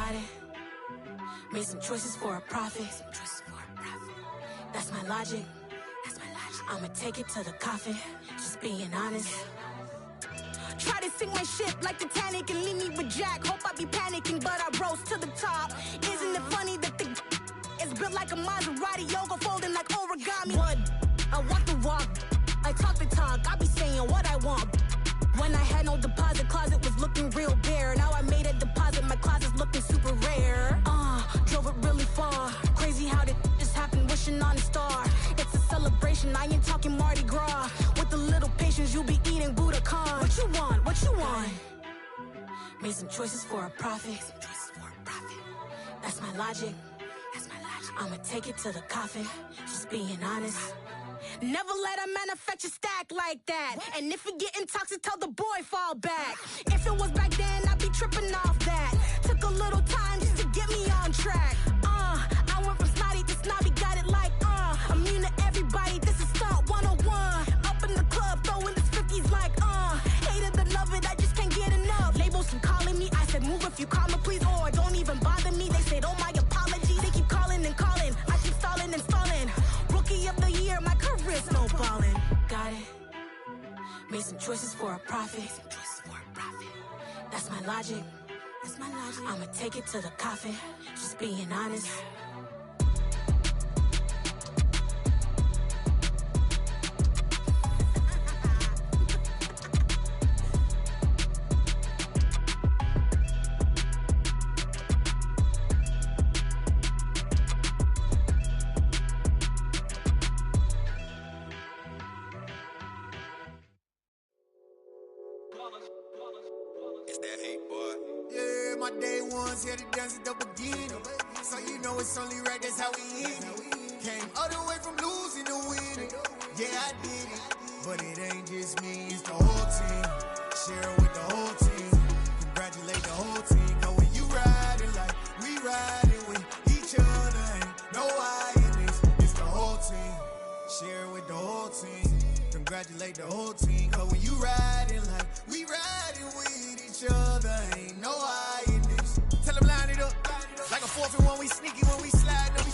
Got it. Made some choices for a profit. That's my logic. I'ma take it to the coffin. Just being honest. Try to sink my ship like Titanic and leave me with Jack. Hope I be panicking, but I rose to the top. Isn't it funny that the is built like a Maserati, yoga folding like origami? What? I walk the walk, I talk the talk. I be saying what I want. When I had no deposit, closet was looking real bare. Now I made a deposit, my closet's looking super rare. Drove it really far. Crazy how did just happen, wishing on a star. It's a celebration, I ain't talking Mardi Gras. With a little patience, you'll be eating Budokan. What you want? What you want? Made some choices for a profit. That's my logic. I'ma take it to the coffin. Just being honest. Never let a manufacture stack like that. And if it getting toxic, tell the boy fall back. If it was back then, I'd be tripping off that. Took a little time just to get me on track. I went from snotty to snobby, got it like immune to everybody, this is stunt 101. Up in the club, throwing this 50s like hate it and love it, I just can't get enough. Labels keep calling me, I said move if you call me please, or don't even bother me. They said oh my apology, they keep calling and calling. I keep stalling and stalling. Rookie of the year, my career's snowballing. Got it. Made some choices for a profit. That's my logic. I'ma take it to the coffin. Just being honest. My day ones here to dance at the beginning. So you know it's only right, that's how we end it. Came all the way from losing to winning. Yeah, I did it. But it ain't just me, it's the whole team. Share it with the whole team. Congratulate the whole team. Know when you riding like we riding with each other. Ain't no I in this, it's the whole team. Share it with the whole team. Congratulate the whole team. Know when you riding like we riding with each other. Ain't no I in this. Tell them line it up. Like a 4th and 1, we sneaky when we slide them.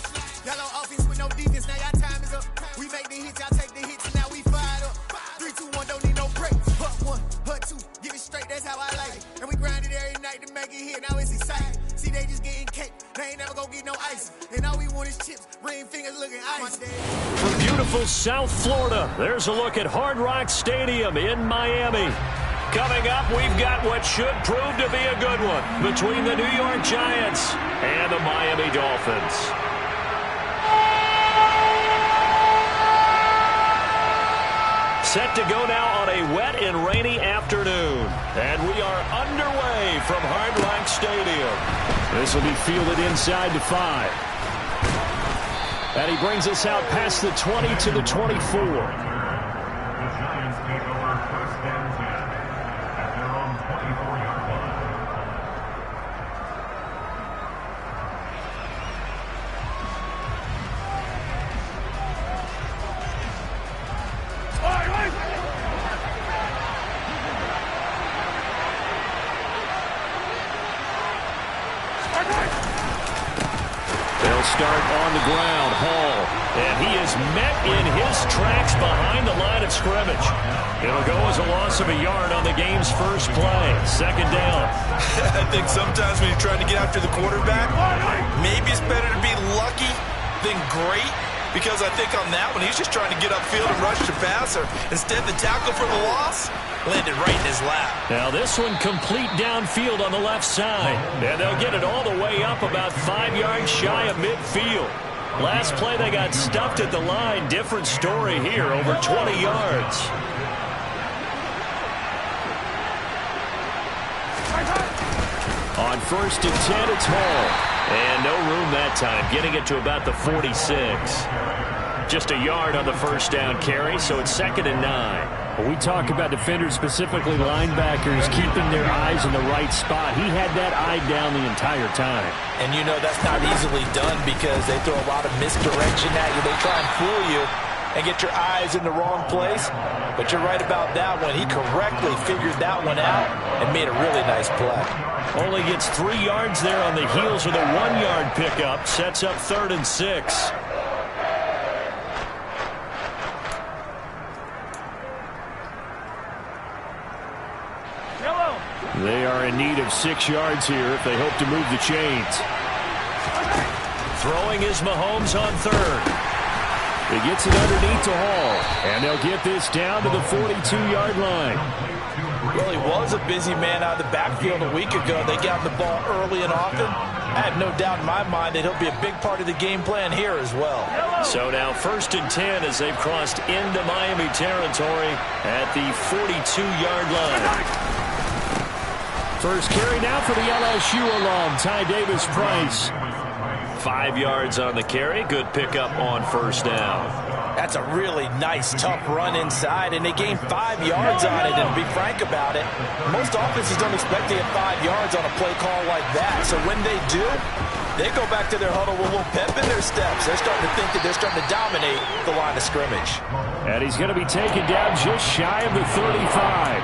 Y'all on offense with no defense, now y'all time is up. We make the hits, y'all take the hits, and now we fired up. 3, 2, 1, don't need no break. Hut 1, hut 2, give it straight, that's how I like it. And we grind it every night to make it hit, now it's exciting. See, they just getting cake, they ain't never gonna get no ice. And all we want is chips, ring fingers looking ice. From beautiful South Florida, there's a look at Hard Rock Stadium in Miami. Coming up, we've got what should prove to be a good one between the New York Giants and the Miami Dolphins. Set to go now on a wet and rainy afternoon. And we are underway from Hard Rock Stadium. This will be fielded inside to 5. And he brings us out past the 20 to the 24. Start on the ground, Hall, and he is met in his tracks behind the line of scrimmage. It'll go as a loss of a yard on the game's first play. 2nd down. I think sometimes when you're trying to get after the quarterback, maybe it's better to be lucky than great, because I think on that one, he's just trying to get upfield and rush the passer. Instead, the tackle for the loss landed right in his lap. Now this one complete downfield on the left side. And they'll get it all the way up about 5 yards shy of midfield. Last play they got stuffed at the line. Different story here, over 20 yards. On 1st and 10, it's Hall. And no room that time, getting it to about the 46. Just a yard on the first down carry, so it's 2nd and 9. When we talk about defenders, specifically linebackers, keeping their eyes in the right spot, he had that eye down the entire time. And you know that's not easily done because they throw a lot of misdirection at you. They try and fool you and get your eyes in the wrong place. But you're right about that one. He correctly figured that one out and made a really nice play. Only gets 3 yards there on the heels of the 1-yard pickup. Sets up 3rd and 6. They are in need of 6 yards here if they hope to move the chains. Throwing is Mahomes on 3rd. He gets it underneath to Hall, and they'll get this down to the 42-yard line. Well, he was a busy man out of the backfield a week ago. They got the ball early and often. I have no doubt in my mind that he'll be a big part of the game plan here as well. So now 1st and 10 as they've crossed into Miami territory at the 42-yard line. First carry now for the LSU alum, Ty Davis-Price. 5 yards on the carry. Good pickup on 1st down. That's a really nice, tough run inside, and they gained 5 yards on it. And to be frank about it, most offenses don't expect to get 5 yards on a play call like that. So when they do, they go back to their huddle with a little pep in their steps. They're starting to think that they're starting to dominate the line of scrimmage. And he's going to be taken down just shy of the 35.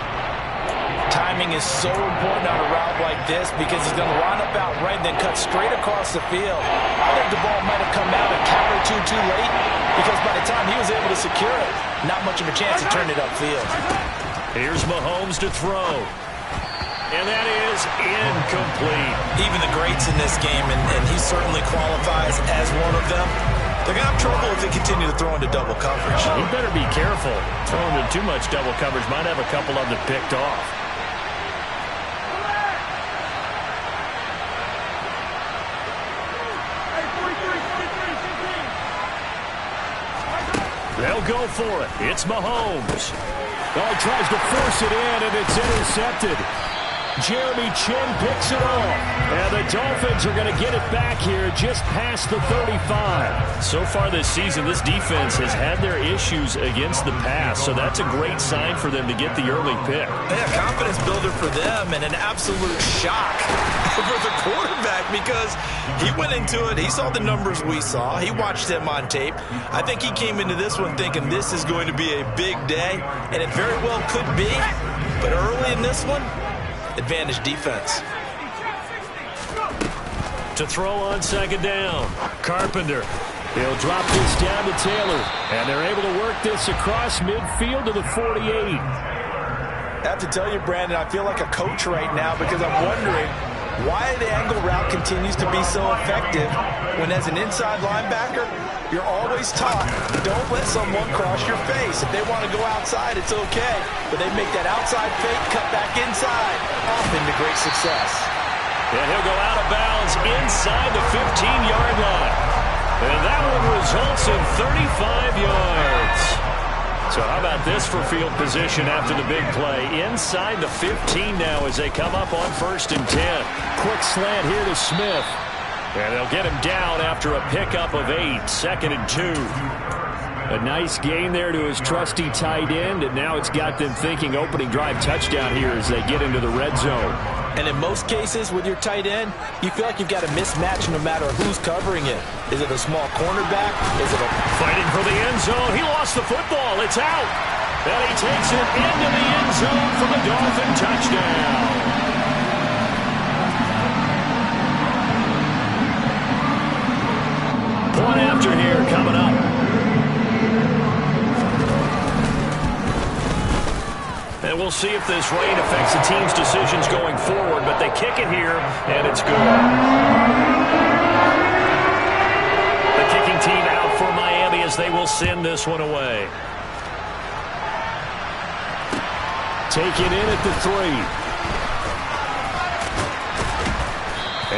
Timing is so important on a route like this because he's going to line up out right and then cut straight across the field. I think the ball might have come out a count or two too late because by the time he was able to secure it, not much of a chance to turn it upfield. Here's Mahomes to throw. And that is incomplete. Even the greats in this game, and he certainly qualifies as one of them, they're going to have trouble if they continue to throw into double coverage. He better be careful. Throwing into too much double coverage might have a couple of them picked off. They'll go for it. It's Mahomes. Oh, he tries to force it in, and it's intercepted. Jeremy Chinn picks it off. And the Dolphins are going to get it back here just past the 35. So far this season, this defense has had their issues against the pass, so that's a great sign for them to get the early pick. Yeah, confidence builder for them and an absolute shock for the quarterback because he went into it. He saw the numbers we saw. He watched them on tape. I think he came into this one thinking this is going to be a big day, and it very well could be. But early in this one, advantage defense. To throw on 2nd down. Carpenter. He'll drop this down to Taylor. And they're able to work this across midfield to the 48. I have to tell you, Brandon, I feel like a coach right now because I'm wondering why the angle route continues to be so effective when as an inside linebacker, you're always taught, don't let someone cross your face. If they want to go outside, it's okay. But they make that outside fake, cut back inside, often to great success. And he'll go out of bounds inside the 15-yard line. And that one results in 35 yards. So how about this for field position after the big play? Inside the 15 now as they come up on 1st and 10. Quick slant here to Smith. And they'll get him down after a pickup of 8, 2nd and 2. A nice gain there to his trusty tight end, and now it's got them thinking opening drive touchdown here as they get into the red zone. And in most cases with your tight end, you feel like you've got a mismatch no matter who's covering it. Is it a small cornerback? Is it a... Fighting for the end zone. He lost the football. It's out. And he takes it into the end zone for the Dolphin touchdown. Point after here coming up. And we'll see if this rain affects the team's decisions going forward, but they kick it here, and it's good. The kicking team out for Miami as they will send this one away. Taken in at the 3.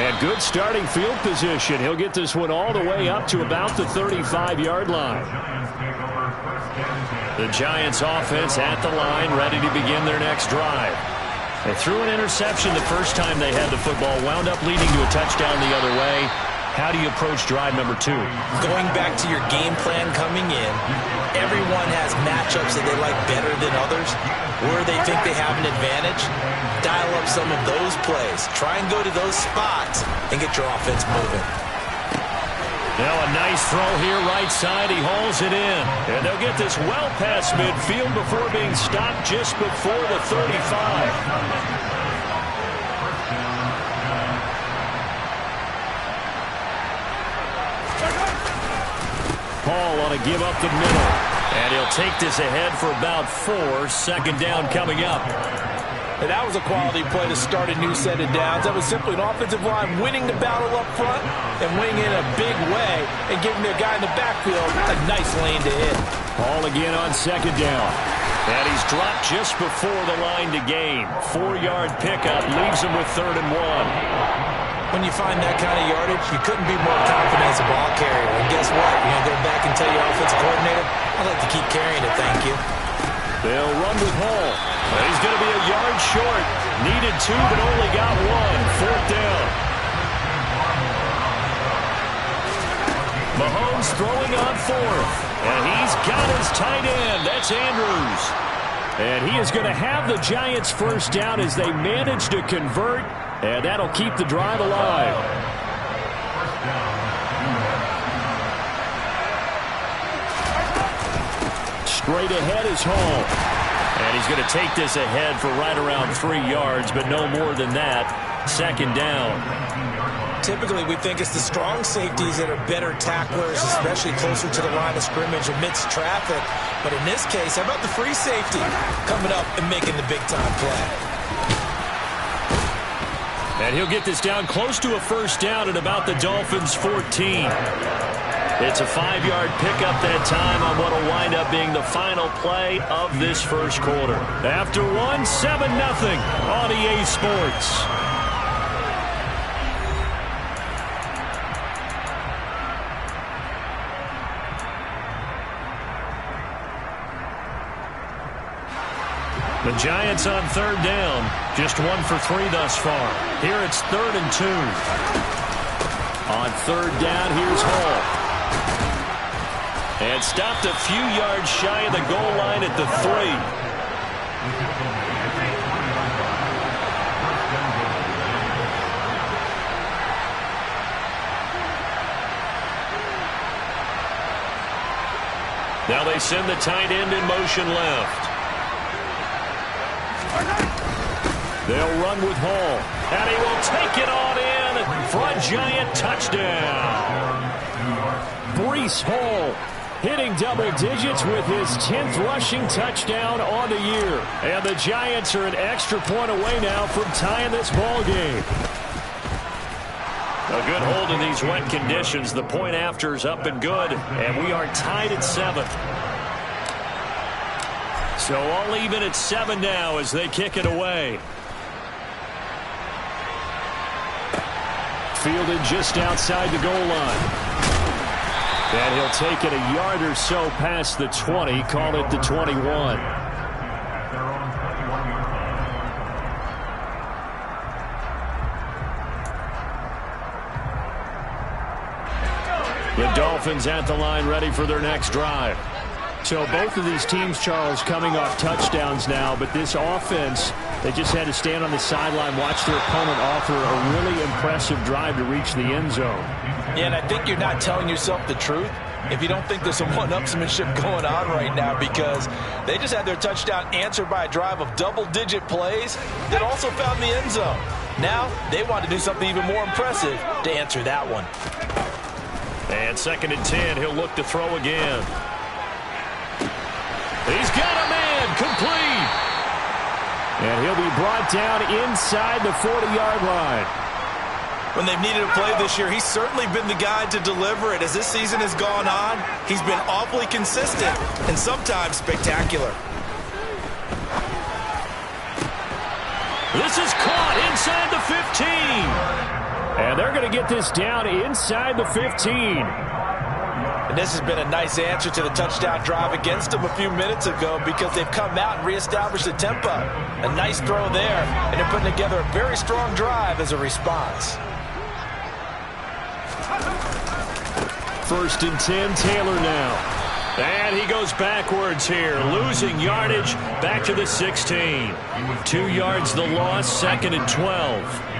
And good starting field position. He'll get this one all the way up to about the 35-yard line. The Giants offense at the line, ready to begin their next drive. They threw an interception the first time they had the football, wound up leading to a touchdown the other way. How do you approach drive number 2? Going back to your game plan coming in, everyone has matchups that they like better than others. Where they think they have an advantage, dial up some of those plays. Try and go to those spots and get your offense moving. Now a nice throw here right side. He hauls it in. And they'll get this well past midfield before being stopped just before the 35. to give up the middle. And he'll take this ahead for about 4. Second down coming up. And that was a quality play to start a new set of downs. That was simply an offensive line winning the battle up front and winning in a big way and giving their guy in the backfield a nice lane to hit. Ball again on second down. And he's dropped just before the line to gain. 4-yard pickup leaves him with 3rd and 1. When you find that kind of yardage, you couldn't be more confident as a ball carrier. And guess what? You're going to go back and tell your offensive coordinator, I'd like to keep carrying it, thank you. They'll run with Hall. He's going to be a yard short. Needed 2, but only got 1. 4th down. Mahomes throwing on 4th. And he's got his tight end. That's Andrews. And he is going to have the Giants first down as they manage to convert. And that'll keep the drive alive. Straight ahead is Hall. And he's going to take this ahead for right around 3 yards, but no more than that. Second down. Typically, we think it's the strong safeties that are better tacklers, especially closer to the line of scrimmage amidst traffic. But in this case, how about the free safety coming up and making the big-time play? And he'll get this down close to a first down at about the Dolphins' 14. It's a 5-yard pickup that time on what will wind up being the final play of this first quarter. After 1, 7-0 on EA Sports. The Giants on 3rd down. Just 1 for 3 thus far. Here it's 3rd and 2. On 3rd down, here's Hall. And stopped a few yards shy of the goal line at the 3. Now they send the tight end in motion left. They'll run with Hall. And he will take it on in for a Giant touchdown. Breece Hall hitting double digits with his 10th rushing touchdown on the year. And the Giants are an extra point away now from tying this ball game. A good hold in these wet conditions. The point after is up and good. And we are tied at 7. So all even at 7 now as they kick it away. Fielded just outside the goal line. And he'll take it a yard or so past the 20, call it the 21. The Dolphins at the line ready for their next drive. So both of these teams, Charles, coming off touchdowns now, but this offense, they just had to stand on the sideline, watch their opponent offer a really impressive drive to reach the end zone. Yeah, and I think you're not telling yourself the truth if you don't think there's some one-upsmanship going on right now, because they just had their touchdown answered by a drive of double-digit plays that also found the end zone. Now they want to do something even more impressive to answer that one. And 2nd and 10, he'll look to throw again. He's got a man, complete. And he'll be brought down inside the 40-yard line. When they've needed a play this year, he's certainly been the guy to deliver it. As this season has gone on, he's been awfully consistent and sometimes spectacular. This is caught inside the 15. And they're going to get this down inside the 15. And this has been a nice answer to the touchdown drive against them a few minutes ago, because they've come out and reestablished the tempo. A nice throw there, and they're putting together a very strong drive as a response. 1st and 10, Taylor now. And he goes backwards here, losing yardage back to the 16. 2 yards the loss, 2nd and 12.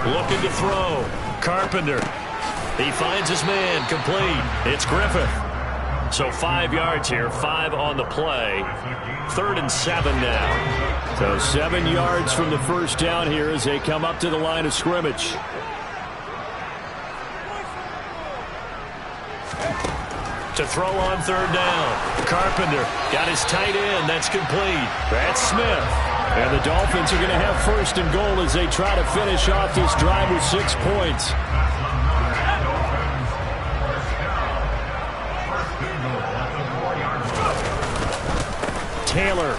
Looking to throw. Carpenter. He finds his man, complete. It's Griffith. So 5 yards here, 5 on the play. 3rd and 7 now. So 7 yards from the first down here as they come up to the line of scrimmage. to throw on third down. Carpenter got his tight end. That's complete. That's Smith. And the Dolphins are going to have first and goal as they try to finish off this drive with 6 points. Taylor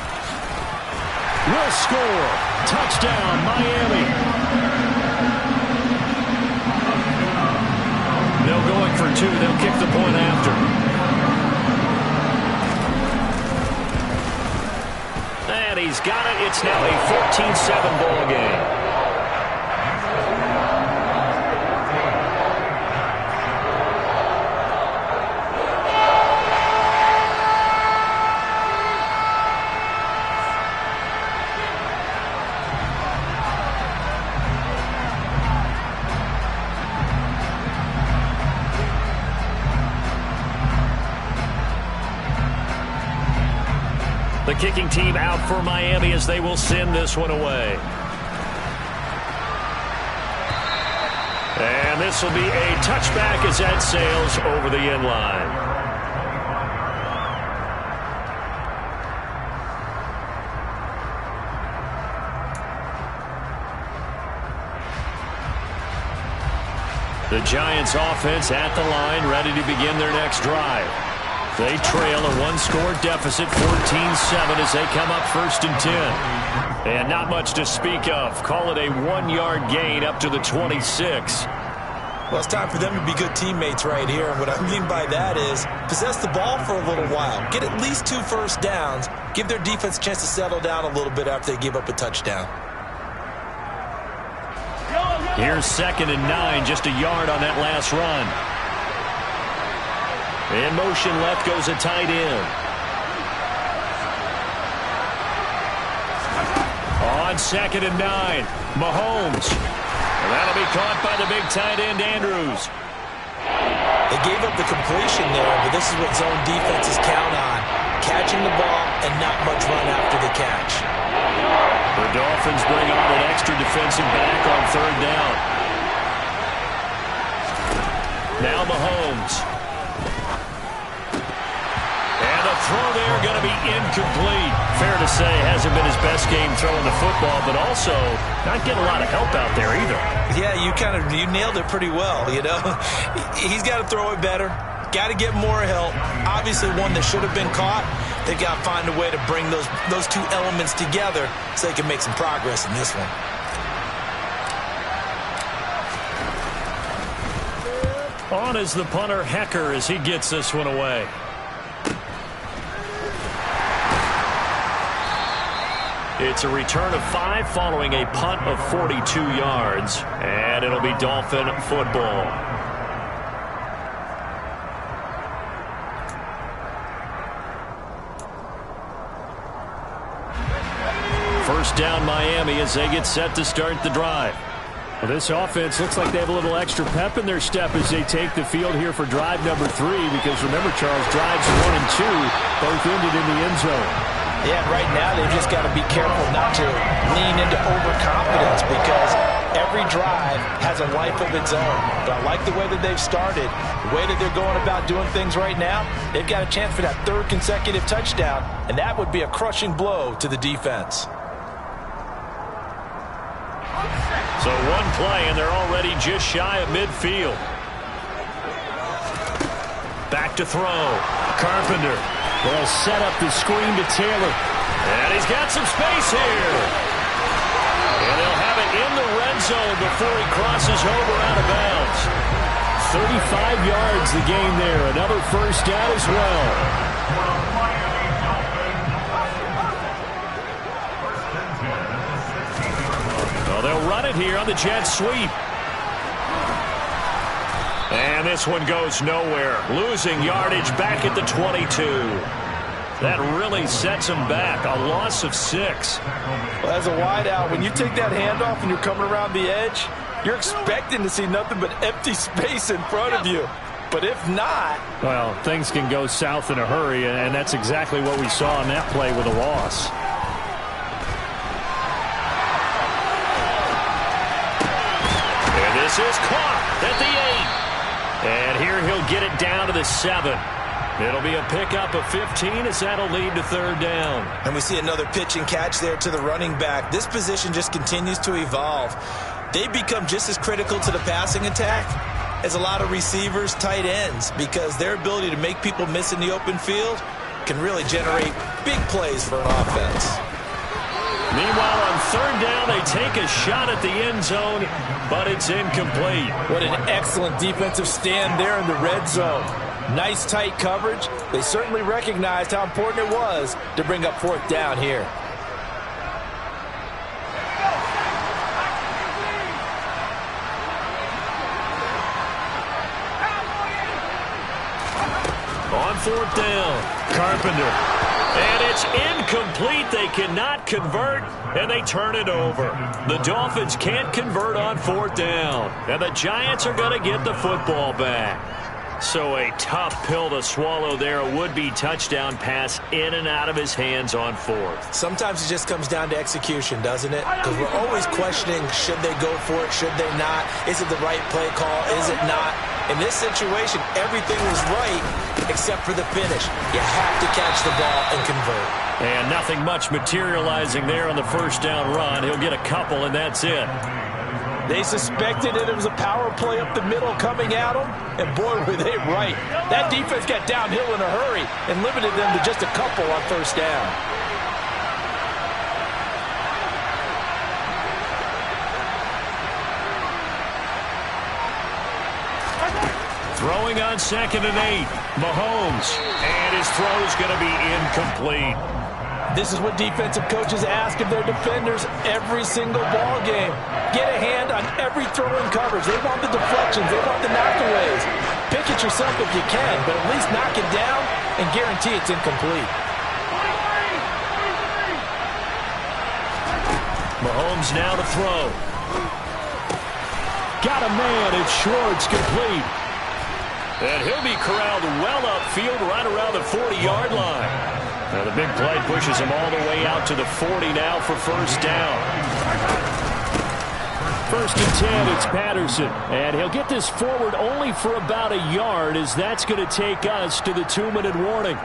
will score. Touchdown, Miami. They'll go in for 2. They'll kick the point after. And he's got it. It's now a 14-7 ball game. The kicking team out for Miami as they will send this one away. And this will be a touchback as that sails over the end line. The Giants offense at the line, ready to begin their next drive. They trail a one-score deficit, 14-7, as they come up 1st and 10. And not much to speak of. Call it a 1-yard gain up to the 26. Well, it's time for them to be good teammates right here. And what I mean by that is possess the ball for a little while. Get at least 2 first downs. Give their defense a chance to settle down a little bit after they give up a touchdown. Here's 2nd and 9, just a yard on that last run. In motion left goes a tight end. On 2nd and 9, Mahomes. And that'll be caught by the big tight end, Andrews. They gave up the completion there, but this is what zone defenses count on. Catching the ball and not much run after the catch. The Dolphins bring on an extra defensive back on 3rd down. Now Mahomes. Throw there going to be incomplete. Fair to say, hasn't been his best game throwing the football, but also not getting a lot of help out there either. Yeah, you nailed it pretty well, you know. He's got to throw it better. Got to get more help. Obviously one that should have been caught. They've got to find a way to bring those 2 elements together so they can make some progress in this one. On is the punter, Hecker, as he gets this one away. It's a return of 5 following a punt of 42 yards, and it'll be Dolphin football. First down Miami as they get set to start the drive. Well, this offense looks like they have a little extra pep in their step as they take the field here for drive number 3, because remember, Charles, drives 1 and 2 both ended in the end zone. Yeah, right now they've just got to be careful not to lean into overconfidence, because every drive has a life of its own. But I like the way that they've started, the way that they're going about doing things right now. They've got a chance for that 3rd consecutive touchdown, and that would be a crushing blow to the defense. So 1 play, and they're already just shy of midfield. Back to throw. Carpenter. They'll set up the screen to Taylor. And he's got some space here. And they'll have it in the red zone before he crosses over out of bounds. 35 yards the game there. Another first down as well. Well, they'll run it here on the jet sweep. And this one goes nowhere. Losing yardage back at the 22. That really sets them back. A loss of 6. Well, as a wideout, when you take that handoff and you're coming around the edge, you're expecting to see nothing but empty space in front of you. But if not... Well, things can go south in a hurry, and that's exactly what we saw in that play with a loss. And this is caught at the 8. And here he'll get it down to the 7. It'll be a pickup of 15 as that'll lead to third down. And we see another pitch and catch there to the running back. This position just continues to evolve. They become just as critical to the passing attack as a lot of receivers, tight ends, because their ability to make people miss in the open field can really generate big plays for an offense. Meanwhile, on third down, they take a shot at the end zone, but it's incomplete. What an excellent defensive stand there in the red zone. Nice tight coverage. They certainly recognized how important it was to bring up fourth down here. On fourth down, Carpenter. And it's incomplete. They cannot convert, and they turn it over. The Dolphins can't convert on fourth down, and the Giants are going to get the football back. So a tough pill to swallow there. A would-be touchdown pass in and out of his hands on fourth. Sometimes it just comes down to execution, doesn't it? Because we're always questioning, should they go for it, should they not? Is it the right play call, is it not? In this situation, everything was right except for the finish. You have to catch the ball and convert. And nothing much materializing there on the first down run. He'll get a couple, and that's it. They suspected that it was a power play up the middle coming at them, and boy, were they right. That defense got downhill in a hurry and limited them to just a couple on first down. Throwing on 2nd and 8, Mahomes, and his throw's going to be incomplete. This is what defensive coaches ask of their defenders every single ball game. Get a hand on every throw in coverage. They want the deflections. They want the knockaways. Pick it yourself if you can, but at least knock it down and guarantee it's incomplete. Mahomes now to throw. Got a man. It's Schwartz, complete. And he'll be corralled well upfield right around the 40-yard line. Now the big play pushes him all the way out to the 40 now for first down. 1st and 10, it's Patterson. And he'll get this forward only for about a yard, as that's going to take us to the 2-minute warning.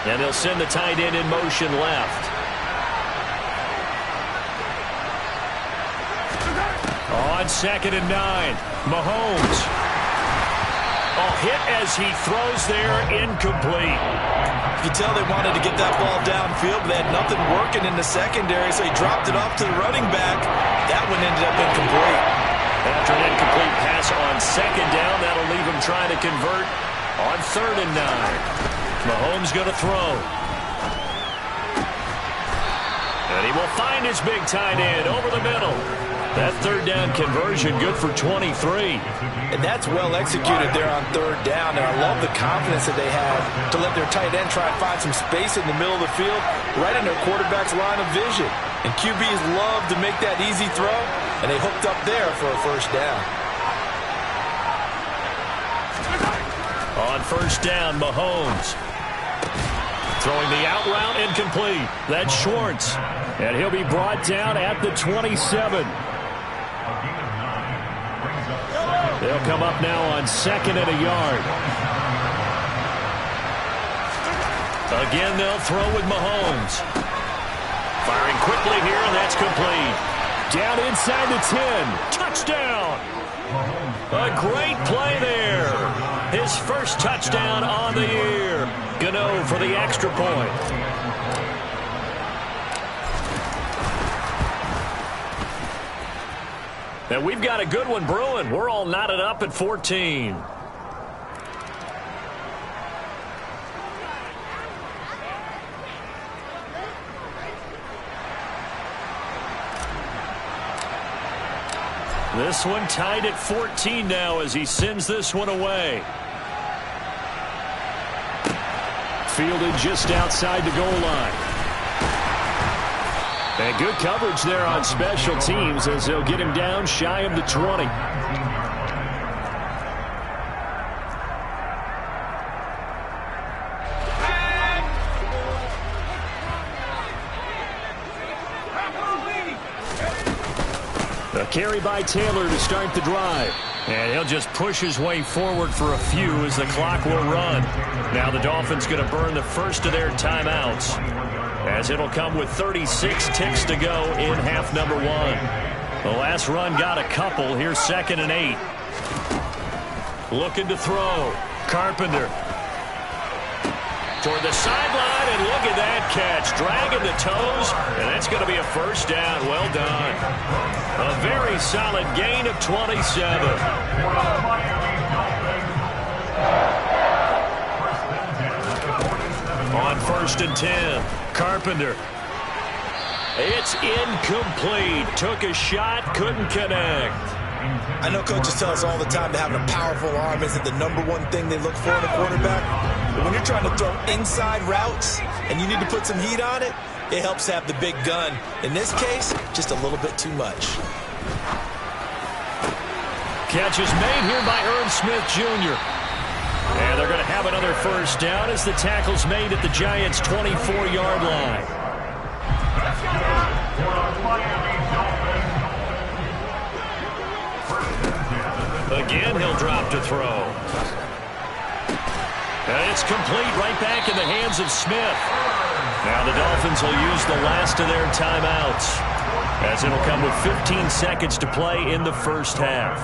And they'll send the tight end in motion left. On 2nd and 9, Mahomes. Hit as he throws there, incomplete. You tell they wanted to get that ball downfield, but they had nothing working in the secondary, so he dropped it off to the running back. That one ended up incomplete. After an incomplete pass on 2nd down, that'll leave him trying to convert on 3rd and 9. Mahomes going to throw. And he will find his big tight end over the middle. That 3rd down conversion good for 23. And that's well executed there on 3rd down. And I love the confidence that they have to let their tight end try and find some space in the middle of the field, right in their quarterback's line of vision. And QBs love to make that easy throw, and they hooked up there for a first down. On first down, Mahomes. Throwing the out route, incomplete. That's Schwartz. And he'll be brought down at the 27. They'll come up now on 2nd and a yard. Again, they'll throw with Mahomes. Firing quickly here, and that's complete. Down inside the 10. Touchdown. A great play there. His first touchdown on the year. Gano for the extra point. And we've got a good one brewing. We're all knotted up at 14. This one tied at 14 now as he sends this one away. Fielded just outside the goal line. And good coverage there on special teams as they'll get him down shy of the 20. A carry by Taylor to start the drive. And he'll just push his way forward for a few as the clock will run. Now the Dolphins going to burn the first of their timeouts, as it'll come with 36 ticks to go in half number 1. The last run got a couple. Here's 2nd and 8. Looking to throw. Carpenter. Toward the sideline, and look at that catch. Dragging the toes, and that's going to be a first down. Well done. A very solid gain of 27. On 1st and 10, Carpenter. It's incomplete. Took a shot, couldn't connect. I know coaches tell us all the time that having a powerful arm isn't the #1 thing they look for in a quarterback. But when you're trying to throw inside routes and you need to put some heat on it, it helps to have the big gun. In this case, just a little bit too much. Catch is made here by Irv Smith Jr. And they're going to have another first down as the tackle's made at the Giants' 24-yard line. Again, he'll drop to throw. And it's complete right back in the hands of Smith. Now the Dolphins will use the last of their timeouts, as it'll come with 15 seconds to play in the first half.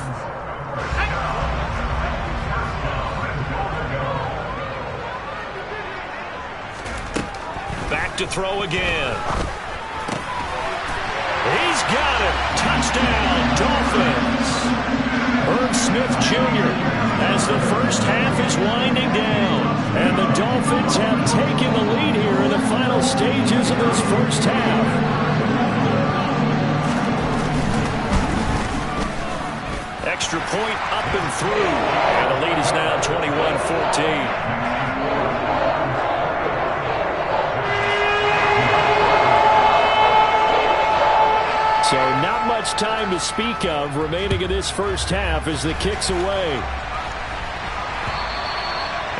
Back to throw again. He's got it. Touchdown, Dolphins. Irv Smith Jr. as the first half is winding down. And the Dolphins have taken the lead here in the final stages of this first half. Extra point up and through. And the lead is now 21-14. So not much time to speak of remaining in this first half as the kick's away.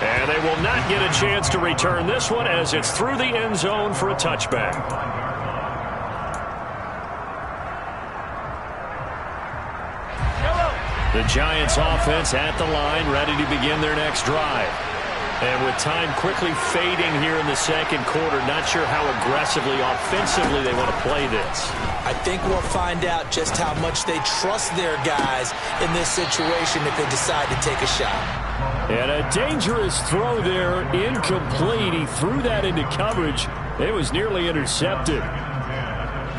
And they will not get a chance to return this one as it's through the end zone for a touchback. The Giants offense at the line, ready to begin their next drive. And with time quickly fading here in the second quarter, not sure how aggressively, offensively they want to play this. I think we'll find out just how much they trust their guys in this situation if they decide to take a shot. And a dangerous throw there, incomplete. He threw that into coverage. It was nearly intercepted.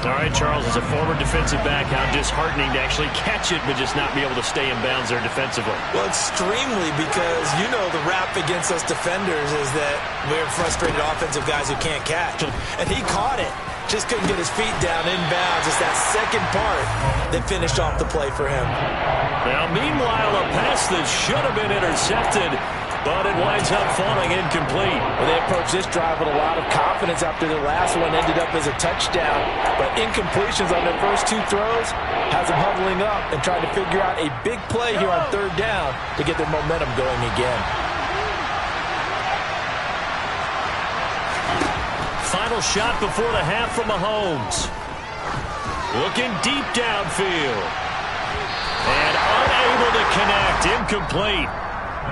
All right, Charles, as a former defensive back, how disheartening to actually catch it but just not be able to stay in bounds there defensively. Well, extremely, because you know the rap against us defenders is that we're frustrated offensive guys who can't catch. And he caught it. Just couldn't get his feet down in bounds. It's that second part that finished off the play for him. Now, meanwhile, a pass that should have been intercepted, but it winds up falling incomplete. Well, they approached this drive with a lot of confidence after the last one ended up as a touchdown. But incompletions on their first two throws has them huddling up and trying to figure out a big play here on third down to get their momentum going again. Final shot before the half from Mahomes. Looking deep downfield. And unable to connect. Incomplete.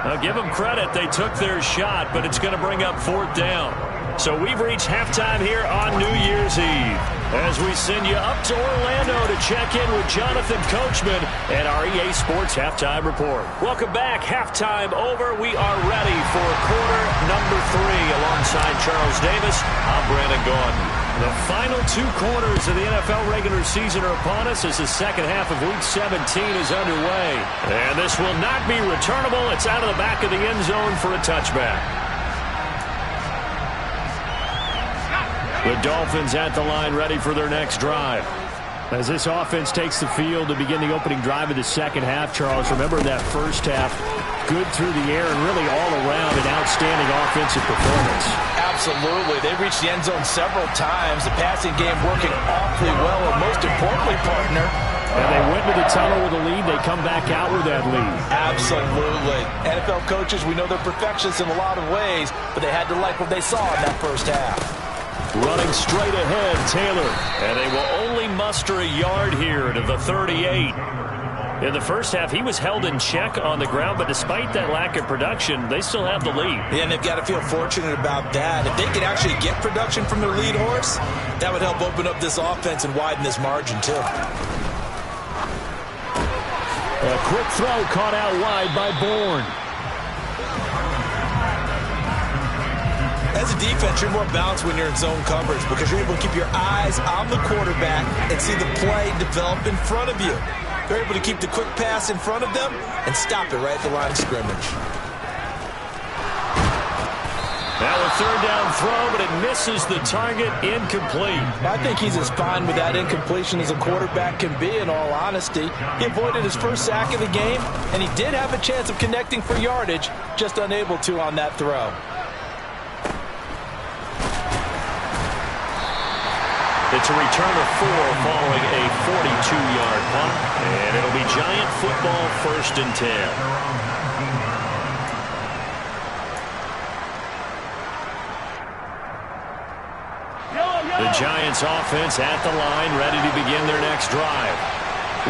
Now, give them credit. They took their shot, but it's going to bring up fourth down. So we've reached halftime here on New Year's Eve as we send you up to Orlando to check in with Jonathan Coachman at our EA Sports Halftime Report. Welcome back. Halftime over. We are ready for quarter number 3 alongside Charles Davis. I'm Brandon Gaudin. The final two quarters of the NFL regular season are upon us as the second half of Week 17 is underway. And this will not be returnable. It's out of the back of the end zone for a touchback. The Dolphins at the line ready for their next drive. As this offense takes the field to begin the opening drive of the second half, Charles, remember that first half, good through the air and really all around an outstanding offensive performance. Absolutely. They reached the end zone several times. The passing game working awfully well, and most importantly, partner, and they went to the tunnel with a lead. They come back out with that lead. Absolutely. NFL coaches, we know they're perfectionists in a lot of ways, but they had to like what they saw in that first half. Running straight ahead, Taylor. And they will only muster a yard here to the 38. In the first half, he was held in check on the ground, but despite that lack of production, they still have the lead. Yeah, and they've got to feel fortunate about that. If they could actually get production from their lead horse, that would help open up this offense and widen this margin, too. A quick throw caught out wide by Bourne. As a defense, you're more balanced when you're in zone coverage because you're able to keep your eyes on the quarterback and see the play develop in front of you. They're able to keep the quick pass in front of them and stop it right at the line of scrimmage. Now a third down throw, but it misses the target, incomplete. I think he's as fine with that incompletion as a quarterback can be, in all honesty. He avoided his first sack of the game, and he did have a chance of connecting for yardage, just unable to on that throw. It's a return of 4 following a 42-yard punt, and it'll be Giant football 1st and 10. The Giants offense at the line, ready to begin their next drive.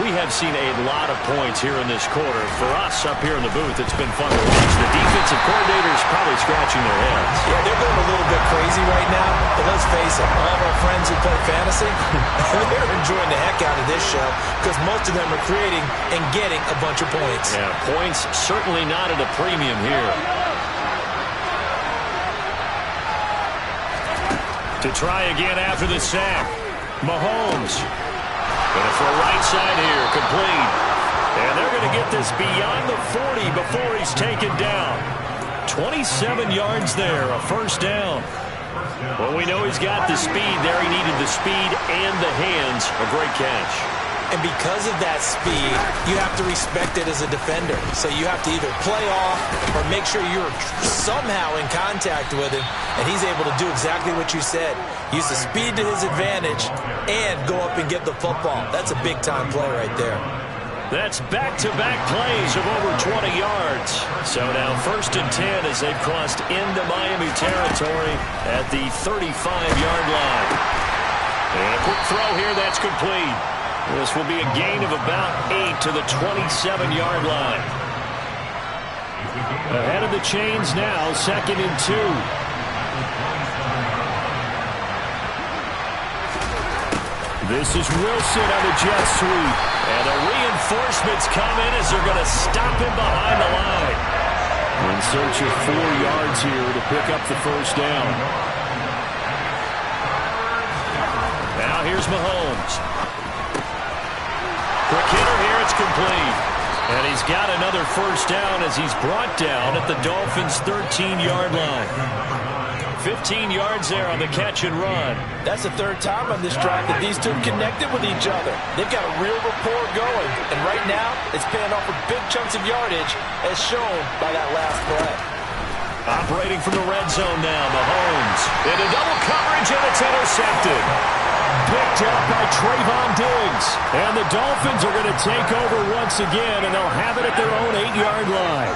We have seen a lot of points here in this quarter. For us up here in the booth, it's been fun to watch. The defensive coordinators probably scratching their heads. Yeah, they're going a little bit crazy right now, but let's face it, all of our friends who play fantasy, they're enjoying the heck out of this show because most of them are creating and getting a bunch of points. Yeah, points certainly not at a premium here. To try again after the sack, Mahomes. Going to throw right side here, complete. And they're going to get this beyond the 40 before he's taken down. 27 yards there, a first down. Well, we know he's got the speed there. He needed the speed and the hands. A great catch. And because of that speed, you have to respect it as a defender. So you have to either play off or make sure you're somehow in contact with him, and he's able to do exactly what you said. Use the speed to his advantage and go up and get the football. That's a big-time play right there. That's back-to-back plays of over 20 yards. So now 1st and 10 as they've crossed into Miami territory at the 35-yard line. And a quick throw here, that's complete. This will be a gain of about 8 to the 27-yard line. Ahead of the chains now, 2nd and 2. This is Wilson on the jet sweep. And the reinforcements come in as they're going to stop him behind the line. In search of 4 yards here to pick up the first down. Now here's Mahomes. Quick hitter here, it's complete. And he's got another first down as he's brought down at the Dolphins' 13-yard line. 15 yards there on the catch and run. That's the 3rd time on this drive that these two connected with each other. They've got a real rapport going. And right now, it's paying off for big chunks of yardage as shown by that last play. Operating from the red zone now, Mahomes. Into double coverage, and it's intercepted. Picked up by Trayvon Diggs. And the Dolphins are going to take over once again, and they'll have it at their own 8-yard line.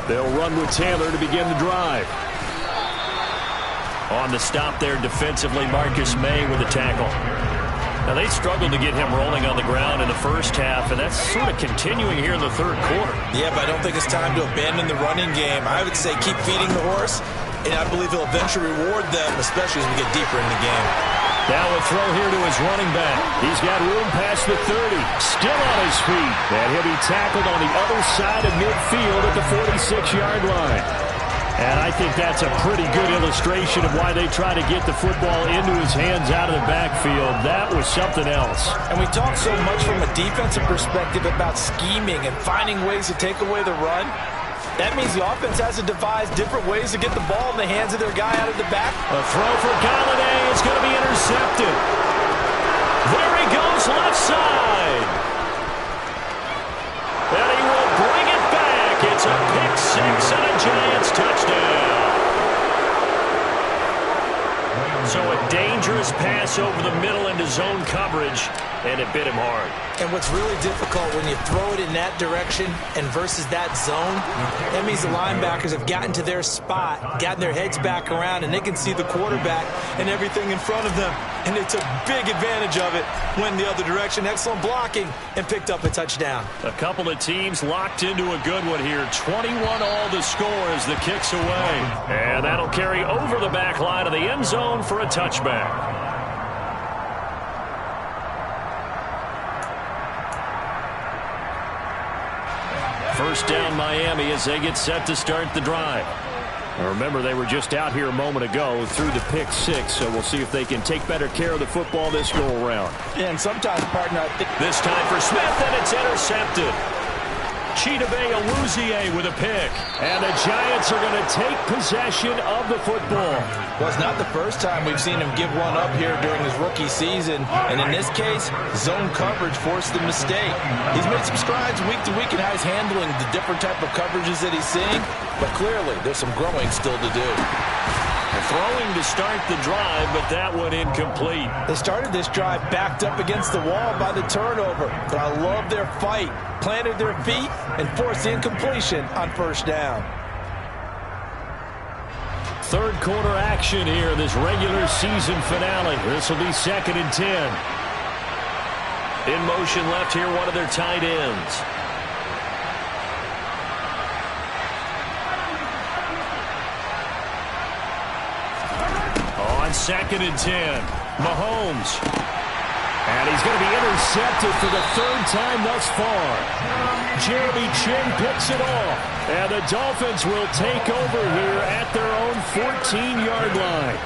They'll run with Taylor to begin the drive. On the stop there defensively, Marcus May with a tackle. Now, they struggled to get him rolling on the ground in the first half, and that's sort of continuing here in the 3rd quarter. Yeah, but I don't think it's time to abandon the running game. I would say keep feeding the horse, and I believe he'll eventually reward them, especially as we get deeper in the game. Now a throw here to his running back. He's got room past the 30. Still on his feet. And he'll be tackled on the other side of midfield at the 46-yard line. And I think that's a pretty good illustration of why they try to get the football into his hands out of the backfield. That was something else. And we talk so much from a defensive perspective about scheming and finding ways to take away the run. That means the offense has to devise different ways to get the ball in the hands of their guy out of the back. A throw for Golladay is going to be intercepted. There he goes, left side. And he will bring it back. It's a pick-6 and a Giants touchdown. So a dangerous pass over the middle into zone coverage, and it bit him hard. And what's really difficult when you throw it in that direction and versus that zone, that means the linebackers have gotten to their spot, gotten their heads back around, and they can see the quarterback and everything in front of them. And they took big advantage of it, went the other direction, excellent blocking, and picked up a touchdown. A couple of teams locked into a good one here. 21 all the score as the kick's away. And that'll carry over the back line of the end zone for a touchback. First down Miami as they get set to start the drive. Now remember, they were just out here a moment ago through the pick six, so we'll see if they can take better care of the football this go around. Yeah, and sometimes, partner, I think this time for Smith, and it's intercepted. Chidobe Awuzie with a pick. And the Giants are going to take possession of the football. Well, it's not the first time we've seen him give one up here during his rookie season. And in this case, zone coverage forced the mistake. He's made some strides week to week in how he's handling the different type of coverages that he's seeing. But clearly, there's some growing still to do. Throwing to start the drive, but that one incomplete. They started this drive backed up against the wall by the turnover. But I love their fight. Planted their feet and forced the incompletion on first down. Third quarter action here, this regular season finale. This will be 2nd and 10. In motion left here, one of their tight ends. On 2nd and 10, Mahomes. And he's going to be intercepted for the 3rd time thus far. Jeremy Chin picks it off. And the Dolphins will take over here at their own 14-yard line.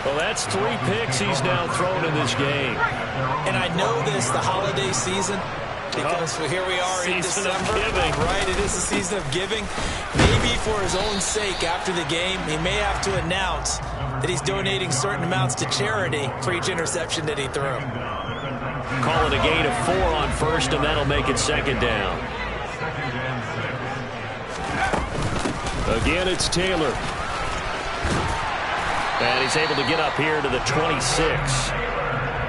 Well, that's 3 picks he's now thrown in this game. And I know this, the holiday season, because here we are in December. Right, it is the season of giving. Maybe for his own sake after the game, he may have to announce that he's donating certain amounts to charity for each interception that he threw. Call it a gain of 4 on first, and that'll make it 2nd down. Again, it's Taylor. And he's able to get up here to the 26.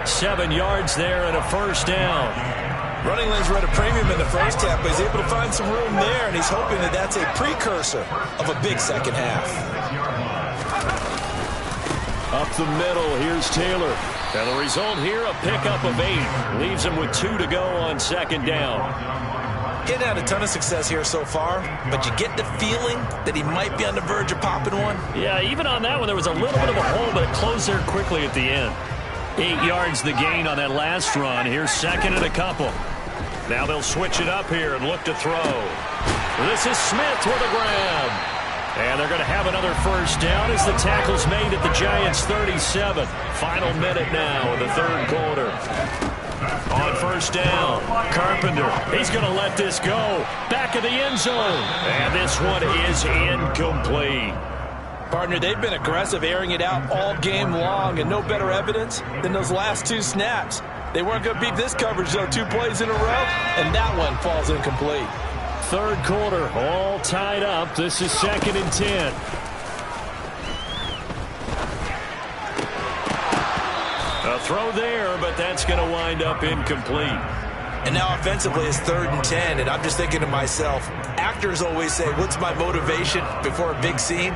7 yards there and a first down. Running lanes were at a premium in the first half, but he's able to find some room there, and he's hoping that that's a precursor of a big second half. Up the middle, here's Taylor. And the result here, a pickup of 8. Leaves him with 2 to go on 2nd down. Getting had a ton of success here so far, but you get the feeling that he might be on the verge of popping one. Yeah, even on that one, there was a little bit of a hole, but it closed there quickly at the end. 8 yards the gain on that last run. Here's 2nd and a couple. Now they'll switch it up here and look to throw. This is Smith with a grab. And they're going to have another first down as the tackle's made at the Giants' 37. Final minute now of the 3rd quarter. On first down, Carpenter. He's going to let this go. Back of the end zone. And this one is incomplete. Partner, they've been aggressive, airing it out all game long, and no better evidence than those last 2 snaps. They weren't going to beat this coverage, though. 2 plays in a row, and that one falls incomplete. 3rd quarter, all tied up. This is 2nd and 10. A throw there, but that's going to wind up incomplete. And now offensively it's 3rd and 10, and I'm just thinking to myself, actors always say, what's my motivation before a big scene?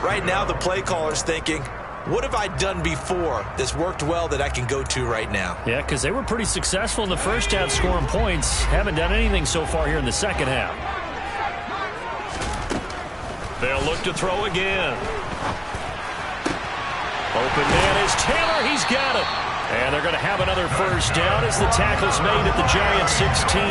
Right now the play caller's thinking, what have I done before that's worked well that I can go to right now? Yeah, because they were pretty successful in the first half scoring points. Haven't done anything so far here in the second half. They'll look to throw again. Open man is Taylor. He's got it. And they're going to have another first down as the tackle's made at the Giants' 16.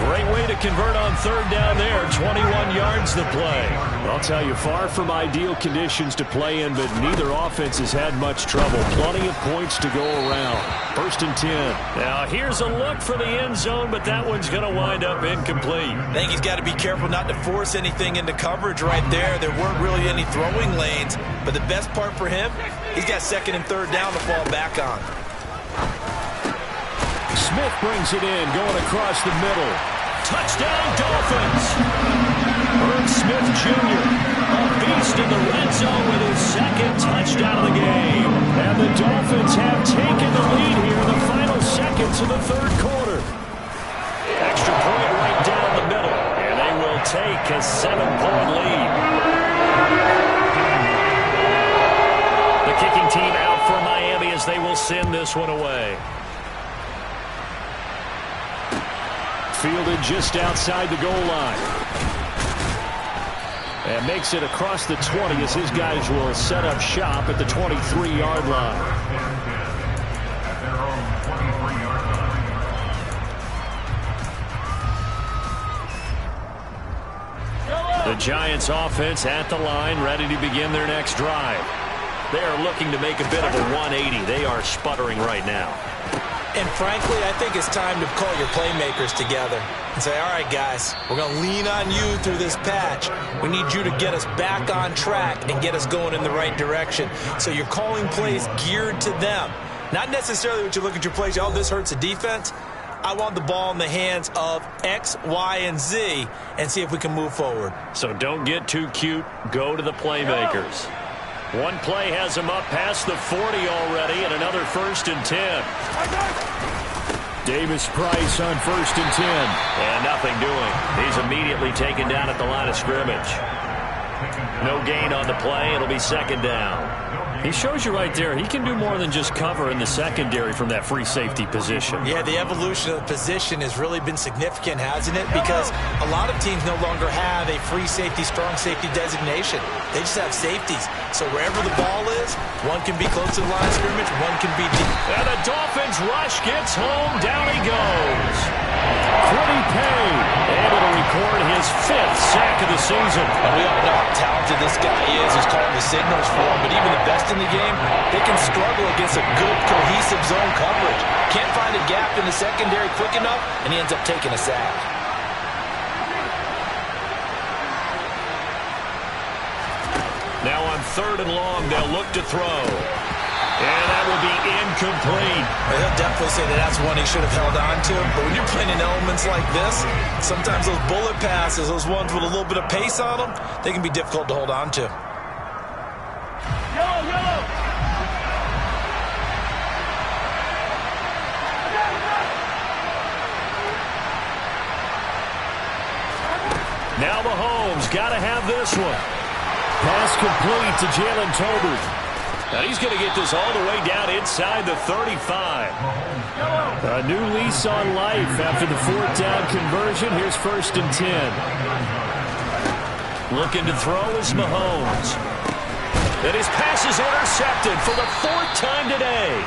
Great way to convert on 3rd down there. 21 yards to play. I'll tell you, far from ideal conditions to play in, but neither offense has had much trouble. Plenty of points to go around. 1st and 10. Now here's a look for the end zone, but that one's going to wind up incomplete. I think he's got to be careful not to force anything into coverage right there. There weren't really any throwing lanes, but the best part for him, he's got 2nd and 3rd down to fall back on. Smith brings it in, going across the middle. Touchdown, Dolphins! Herb Smith Jr., a beast in the red zone with his 2nd touchdown of the game. And the into the third quarter. Extra point right down the middle, and they will take a 7-point lead. The kicking team out for Miami as they will send this one away. Fielded just outside the goal line. And makes it across the 20 as his guys will set up shop at the 23-yard line. The Giants offense at the line, ready to begin their next drive. They are looking to make a bit of a 180. They are sputtering right now. And frankly, I think it's time to call your playmakers together and say, all right, guys, we're going to lean on you through this patch. We need you to get us back on track and get us going in the right direction. So you're calling plays geared to them. Not necessarily what you look at your plays, oh, this hurts the defense. I want the ball in the hands of X, Y, and Z and see if we can move forward. So don't get too cute. Go to the playmakers. One play has him up past the 40 already, and another 1st and 10. Davis Price on 1st and 10. And nothing doing. He's immediately taken down at the line of scrimmage. No gain on the play. It'll be 2nd down. He shows you right there, he can do more than just cover in the secondary from that free safety position. Yeah, the evolution of the position has really been significant, hasn't it? Because a lot of teams no longer have a free safety, strong safety designation. They just have safeties. So wherever the ball is, one can be close to the line of scrimmage, one can be deep. And the Dolphins rush gets home. Down he goes. Quiddy Pay able to record his 5th sack of the season. And we all know how talented this guy is. He's calling the signals for him. But even the best in the game, they can struggle against a good, cohesive zone coverage. Can't find a gap in the secondary quick enough, and he ends up taking a sack. Now on 3rd and long, they'll look to throw. And that will be incomplete. They'll definitely say that that's one he should have held on to. But when you're playing in elements like this, sometimes those bullet passes, those ones with a little bit of pace on them, they can be difficult to hold on to. Now Mahomes got to have this one. Pass complete to Jalen Tolbert. Now he's going to get this all the way down inside the 35. A new lease on life after the 4th down conversion. Here's 1st and 10. Looking to throw is Mahomes. And his pass is intercepted for the 4th time today.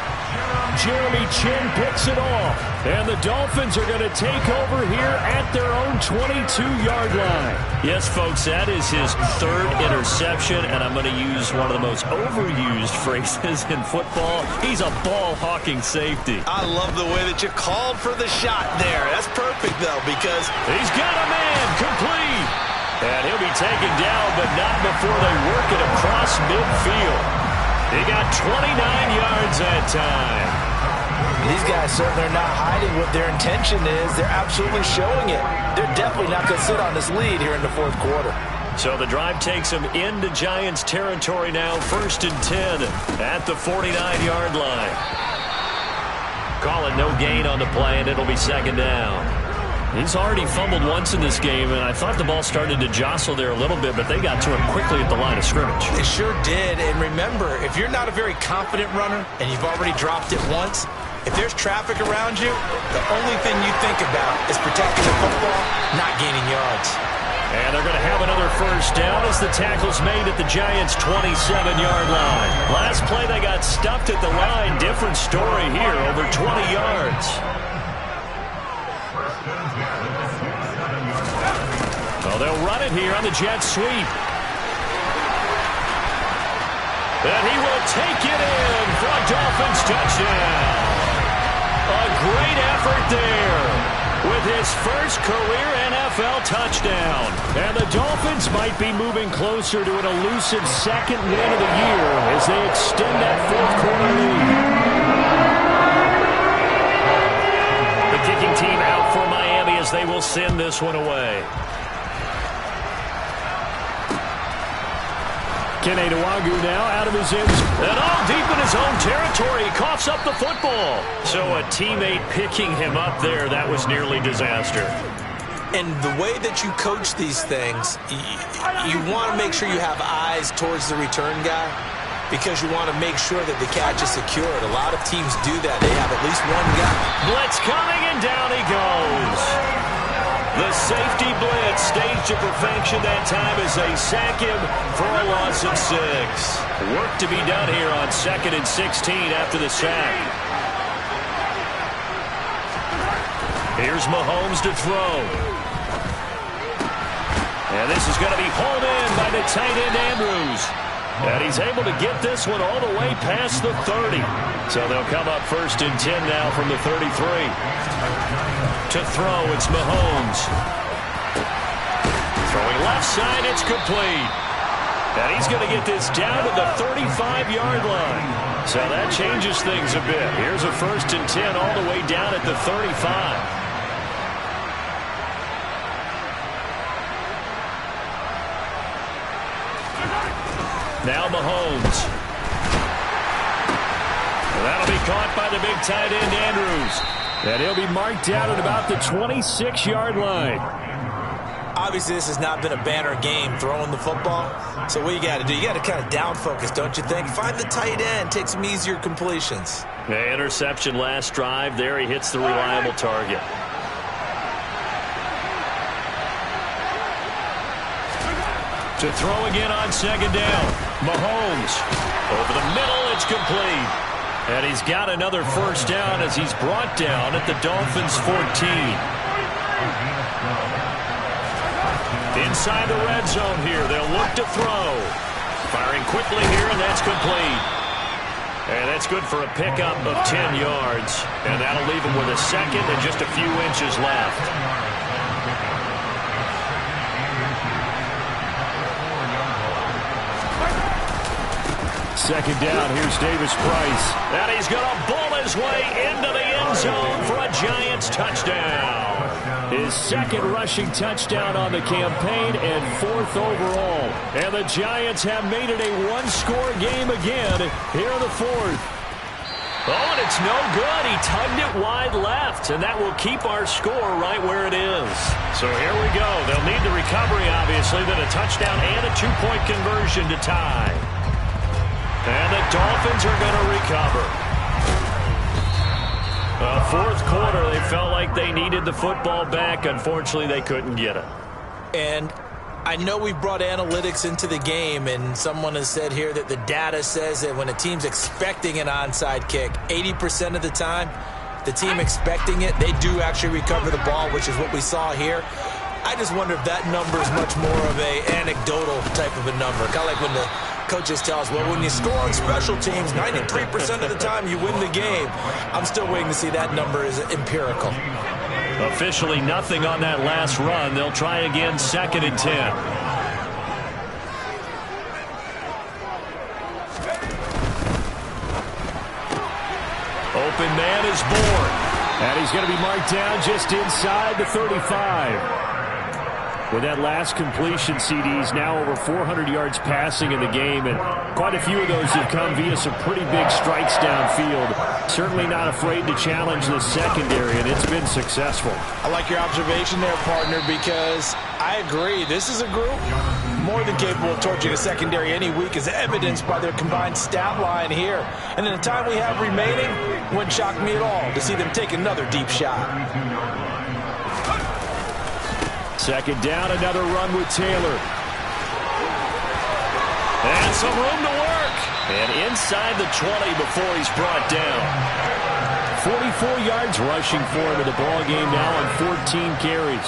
Jeremy Chin picks it off. And the Dolphins are going to take over here at their own 22-yard line. Yes, folks, that is his 3rd interception, and I'm going to use one of the most overused phrases in football. He's a ball-hawking safety. I love the way that you called for the shot there. That's perfect, though, because he's got a man complete. And he'll be taken down, but not before they work it across midfield. He got 29 yards that time. These guys certainly are not hiding what their intention is. They're absolutely showing it. They're definitely not going to sit on this lead here in the 4th quarter. So the drive takes them into Giants territory now. 1st and 10 at the 49-yard line. Call it no gain on the play, and it'll be 2nd down. He's already fumbled once in this game, and I thought the ball started to jostle there a little bit, but they got to him quickly at the line of scrimmage. They sure did, and remember, if you're not a very confident runner and you've already dropped it once, if there's traffic around you, the only thing you think about is protecting the football, not gaining yards. And they're going to have another 1st down as the tackle's made at the Giants' 27-yard line. Last play, they got stuffed at the line. Different story here, over 20 yards. Well, they'll run it here on the jet sweep. And he will take it in for a Dolphins touchdown. A great effort there with his first career NFL touchdown. And the Dolphins might be moving closer to an elusive 2nd win of the year as they extend that 4th quarter lead. The kicking team out for Miami as they will send this one away. Kene Nwangwu now out of his end zone. And all deep in his own territory. He coughs up the football. So a teammate picking him up there, that was nearly disaster. And the way that you coach these things, you want to make sure you have eyes towards the return guy because you want to make sure that the catch is secured. A lot of teams do that. They have at least one guy. Blitz coming, and down he goes. The safety blitz staged to perfection that time as they sack him for a loss of 6. Work to be done here on 2nd and 16 after the sack. Here's Mahomes to throw. And this is going to be hauled in by the tight end Andrews. And he's able to get this one all the way past the 30. So they'll come up 1st and 10 now from the 33. To throw, it's Mahomes. Throwing left side, it's complete. And he's going to get this down to the 35-yard line. So that changes things a bit. Here's a 1st and 10 all the way down at the 35. Now Mahomes. That'll be caught by the big tight end Andrews. And he'll be marked down at about the 26-yard line. Obviously, this has not been a banner game throwing the football. So what you got to do, you got to kind of down focus, don't you think? Find the tight end, take some easier completions. The interception last drive. There he hits the reliable target. To throw again on 2nd down. Mahomes. Over the middle, it's complete. And he's got another 1st down as he's brought down at the Dolphins' 14. Inside the red zone here, they'll look to throw. Firing quickly here, and that's complete. And that's good for a pickup of 10 yards. And that'll leave him with a 2nd and just a few inches left. 2nd down, here's Davis Price. And he's going to bull his way into the end zone for a Giants touchdown. His 2nd rushing touchdown on the campaign and 4th overall. And the Giants have made it a one-score game again here in the 4th. Oh, and it's no good. He tugged it wide left, and that will keep our score right where it is. So here we go. They'll need the recovery, obviously, then a touchdown and a 2-point conversion to tie. And the Dolphins are going to recover. 4th quarter, they felt like they needed the football back. Unfortunately, they couldn't get it. And I know we've brought analytics into the game, and someone has said here that the data says that when a team's expecting an onside kick, 80% of the time, the team expecting it, they do actually recover the ball, which is what we saw here. I just wonder if that number is much more of a anecdotal type of a number. Kind of like when the coaches tell us, well, when you score on special teams, 93% of the time you win the game. I'm still waiting to see that number is empirical. Officially nothing on that last run. They'll try again 2nd and 10. Open man is born. And he's going to be marked down just inside the 35. With that last completion, CD's now over 400 yards passing in the game, and quite a few of those have come via some pretty big strikes downfield. Certainly not afraid to challenge the secondary, and it's been successful. I like your observation there, partner, because I agree. This is a group more than capable of torching a secondary any week, as evidenced by their combined stat line here. And in the time we have remaining, wouldn't shock me at all to see them take another deep shot. 2nd down, another run with Taylor. And some room to work. And inside the 20 before he's brought down. 44 yards rushing for him in the ball game now on 14 carries.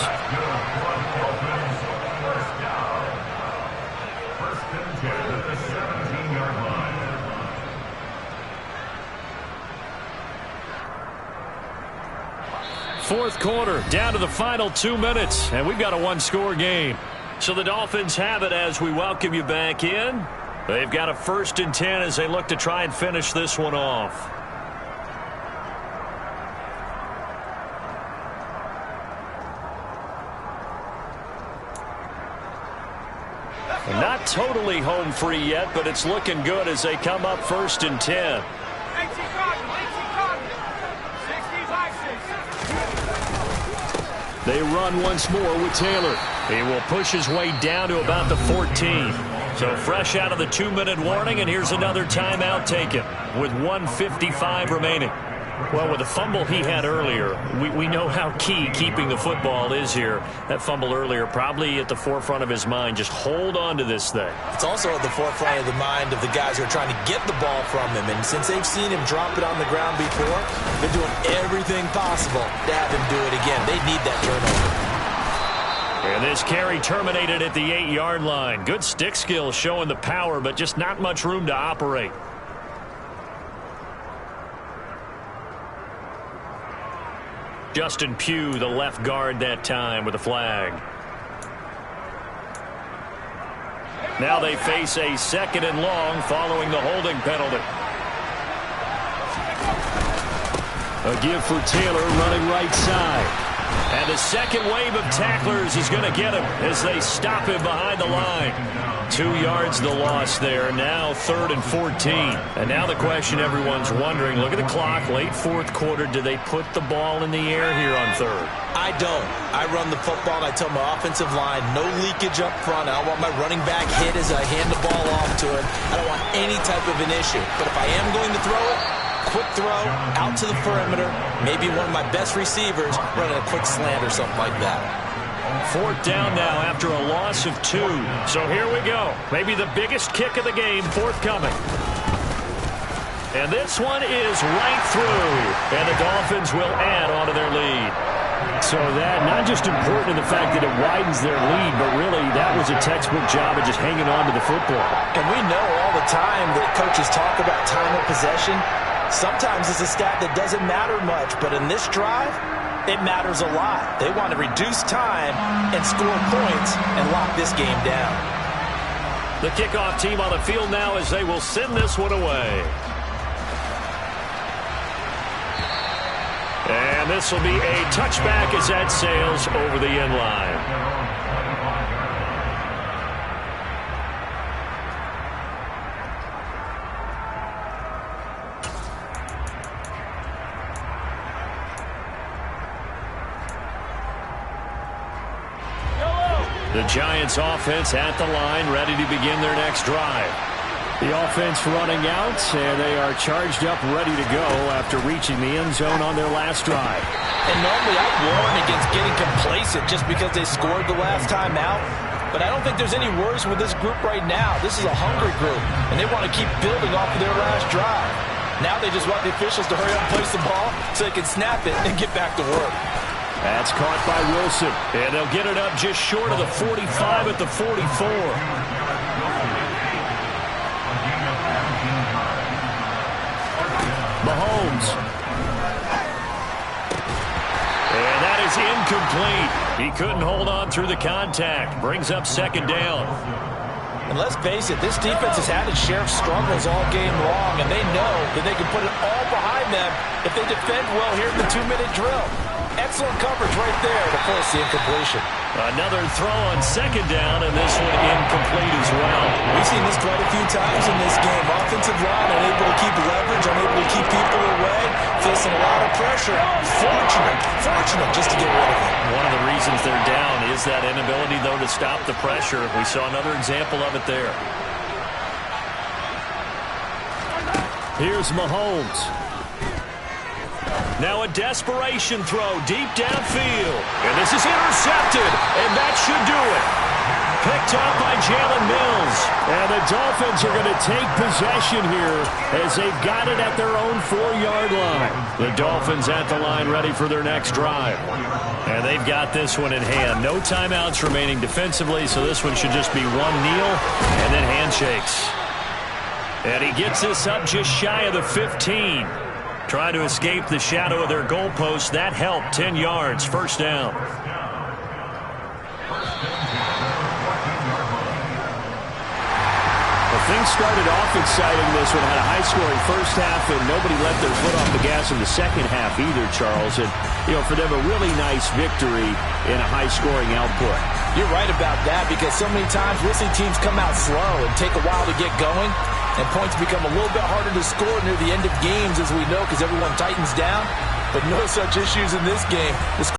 Fourth quarter, down to the final 2 minutes, and we've got a one-score game. So the Dolphins have it as we welcome you back in. They've got a 1st and 10 as they look to try and finish this one off. And not totally home free yet, but it's looking good as they come up 1st and 10. They run once more with Taylor. He will push his way down to about the 14. So fresh out of the 2-minute warning, and here's another timeout taken with 1:55 remaining. Well, with the fumble he had earlier, we know how key keeping the football is here. That fumble earlier probably at the forefront of his mind. Just hold on to this thing. It's also at the forefront of the mind of the guys who are trying to get the ball from him. And since they've seen him drop it on the ground before, they're doing everything possible to have him do it again. They need that turnover. And this carry terminated at the 8-yard line. Good stick skills showing the power, but just not much room to operate. Justin Pugh, the left guard that time, with a flag. Now they face a 2nd and long following the holding penalty. A give for Taylor running right side. And the second wave of tacklers is going to get him as they stop him behind the line. 2 yards the loss there. Now 3rd and 14. And now the question everyone's wondering, look at the clock, late 4th quarter. Do they put the ball in the air here on 3rd? I don't. I run the football, and I tell my offensive line, no leakage up front. I don't want my running back hit as I hand the ball off to him. I don't want any type of an issue. But if I am going to throw it, quick throw out to the perimeter, maybe one of my best receivers running a quick slant or something like that. 4th down now after a loss of 2. So here we go. Maybe the biggest kick of the game forthcoming. And this one is right through. And the Dolphins will add on to their lead. So that not just important in the fact that it widens their lead, but really that was a textbook job of just hanging on to the football. And we know all the time that coaches talk about time of possession. Sometimes it's a stat that doesn't matter much, but in this drive, it matters a lot. They want to reduce time and score points and lock this game down. The kickoff team on the field now as they will send this one away. And this will be a touchback as that sails over the end line. The Giants offense at the line, ready to begin their next drive. The offense running out, and they are charged up, ready to go after reaching the end zone on their last drive. And normally I warn against getting complacent just because they scored the last time out. But I don't think there's any worries with this group right now. This is a hungry group, and they want to keep building off of their last drive. Now they just want the officials to hurry up and place the ball so they can snap it and get back to work. That's caught by Wilson, and they'll get it up just short of the 45 at the 44. Mahomes. And that is incomplete. He couldn't hold on through the contact. Brings up 2nd down. And let's face it, this defense has had its share of struggles all game long, and they know that they can put it all behind them if they defend well here in the 2-minute drill. Excellent coverage right there to force the incompletion. Another throw on 2nd down, and this one incomplete as well. We've seen this quite a few times in this game. Offensive line unable to keep leverage, unable to keep people away, facing a lot of pressure. Fortunate just to get rid of it. One of the reasons they're down is that inability, though, to stop the pressure. We saw another example of it there. Here's Mahomes. Now a desperation throw deep downfield. And this is intercepted, and that should do it. Picked up by Jalen Mills. And the Dolphins are going to take possession here as they've got it at their own 4-yard line. The Dolphins at the line ready for their next drive. And they've got this one in hand. No timeouts remaining defensively, so this one should just be one kneel and then handshakes. And he gets this up just shy of the 15. Trying to escape the shadow of their goalpost. That helped. 10 yards. 1st down. Well, things started off exciting this one, had a high-scoring first half, and nobody let their foot off the gas in the second half either, Charles. And, for them, a really nice victory in a high-scoring output. You're right about that, because so many times we'll see teams come out slow and take a while to get going, and points become a little bit harder to score near the end of games, as we know, because everyone tightens down. But no such issues in this game.